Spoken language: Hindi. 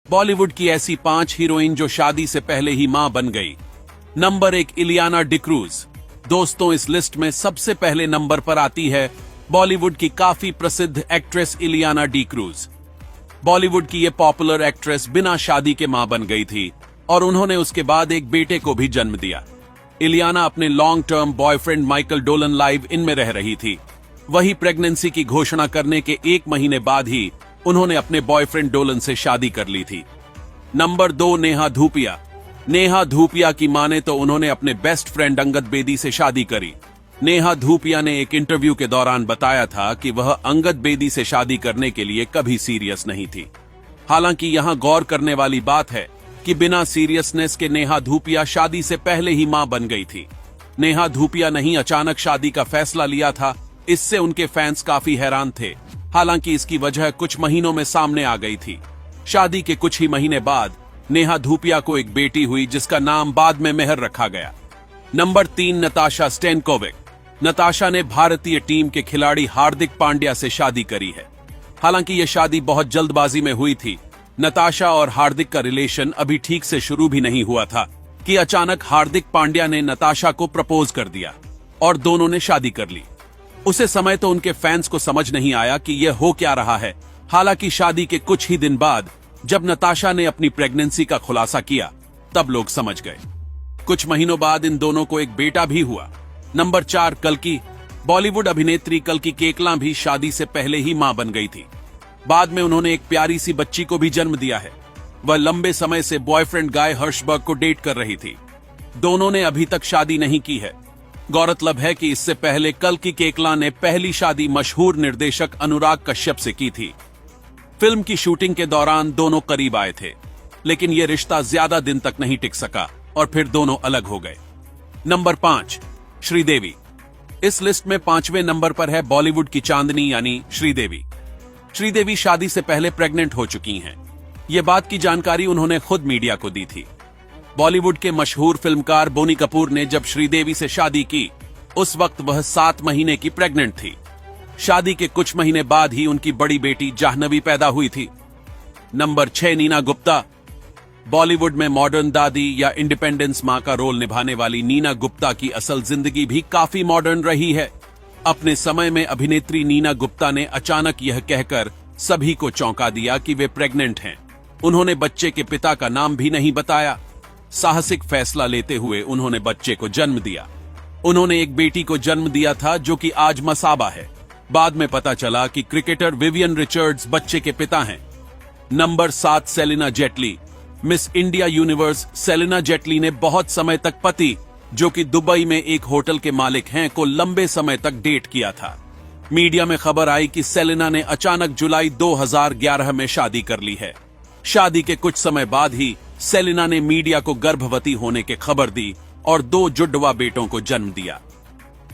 बॉलीवुड की ऐसी 5 हीरोइन जो शादी से पहले ही मां बन गई। नंबर 1 इलियाना डिक्रूज। दोस्तों, इस लिस्ट में सबसे पहले नंबर पर आती है बॉलीवुड की काफी प्रसिद्ध एक्ट्रेस इलियाना डिक्रूज। बॉलीवुड की ये पॉपुलर एक्ट्रेस बिना शादी के मां बन गई थी और उन्होंने उसके बाद एक बेटे को भी जन्म दिया। इलियाना अपने long term boyfriend Michael Dolan live in में रह रही थी। वही प्रेगनेंसी की घोषणा करने के 1 महीने बाद ही उन्होंने अपने बॉयफ्रेंड डोलन से शादी कर ली थी। नंबर 2 नेहा धूपिया। नेहा धूपिया की माने तो उन्होंने अपने बेस्ट फ्रेंड अंगद बेदी से शादी करी। नेहा धूपिया ने एक इंटरव्यू के दौरान बताया था कि वह अंगद बेदी से शादी करने के लिए कभी सीरियस नहीं थी। हालांकि यहां गौर करने वाली बात है कि बिना सीरियसनेस के नेहा धूपिया शादी से पहले ही मां बन गई थी। नेहा धूपिया ने ही अचानक शादी का फैसला लिया था। इससे उनके फैंस काफी हैरान थे। हालांकि इसकी वजह कुछ महीनों में सामने आ गई थी। शादी के कुछ ही महीने बाद नेहा धूपिया को एक बेटी हुई जिसका नाम बाद में मेहर रखा गया। Number 3 Natasha Stankovic. नताशा ने भारतीय टीम के खिलाड़ी हार्दिक पांड्या से शादी करी है। हालांकि यह शादी बहुत जल्दबाजी में हुई थी। नताशा और हार्दिक का रिलेशन अभी ठीक से शुरू भी नहीं हुआ था कि अचानक हार्दिक पांड्या ने नताशा को प्रपोज कर दिया और दोनों ने शादी कर ली। उसे समय तो उनके फैंस को समझ नहीं आया कि यह हो क्या रहा है। हालांकि शादी के कुछ ही दिन बाद जब नताशा ने अपनी प्रेगनेंसी का खुलासा किया तब लोग समझ गए। कुछ महीनों बाद इन दोनों को एक बेटा भी हुआ। नंबर 4 कल्की। बॉलीवुड अभिनेत्री कल्की केकला भी शादी से पहले ही मां बन गई थी। बाद में उन्होंने एक प्यारी सी बच्ची को भी जन्म दिया है। वह लंबे समय से बॉयफ्रेंड गाय हर्षबर्ग को डेट कर रही थी। दोनों ने अभी तक शादी नहीं की है। गौरतलब है कि इससे पहले कल्की केकला ने पहली शादी मशहूर निर्देशक अनुराग कश्यप से की थी। फिल्म की शूटिंग के दौरान दोनों करीब आए थे, लेकिन यह रिश्ता ज्यादा दिन तक नहीं टिक सका और फिर दोनों अलग हो गए। नंबर 5 श्रीदेवी। इस लिस्ट में 5वें नंबर पर है बॉलीवुड की चांदनी यानी श्रीदेवी। श्रीदेवी शादी से पहले प्रेग्नेंट हो चुकी हैं। ये बात की जानकारी उन्होंने खुद मीडिया को दी थी। बॉलीवुड के मशहूर फिल्मकार बोनी कपूर ने जब श्रीदेवी से शादी की उस वक्त वह 7 महीने की प्रेग्नेंट थी। शादी के कुछ महीने बाद ही उनकी बड़ी बेटी जाह्नवी पैदा हुई थी। नंबर 6 नीना गुप्ता। बॉलीवुड में मॉडर्न दादी या इंडिपेंडेंस मां का रोल निभाने वाली नीना गुप्ता की असल जिंदगी भी काफी मॉडर्न रही है। अपने समय में अभिनेत्री नीना गुप्ता ने अचानक यह कहकर सभी को चौंका दिया कि वे प्रेग्नेंट हैं। उन्होंने बच्चे के पिता का नाम भी नहीं बताया। साहसिक फैसला लेते हुए उन्होंने बच्चे को जन्म दिया। उन्होंने एक बेटी को जन्म दिया था जो कि आज मसाबा है। बाद में पता चला कि क्रिकेटर विवियन रिचर्ड्स बच्चे के पिता हैं। Number 7 Celina Jaitly. Miss India Universe Celina Jaitly ने बहुत समय तक पति, जो कि दुबई में एक होटल के मालिक हैं, को लंबे समय तक डेट किया था। मीडिया में खबर आई कि सेलिना ने अचानक जुलाई 2011 में शादी कर ली है। शादी के कुछ समय बाद ही सेलिना ने मीडिया को गर्भवती होने की खबर दी और 2 जुड़वा बेटों को जन्म दिया।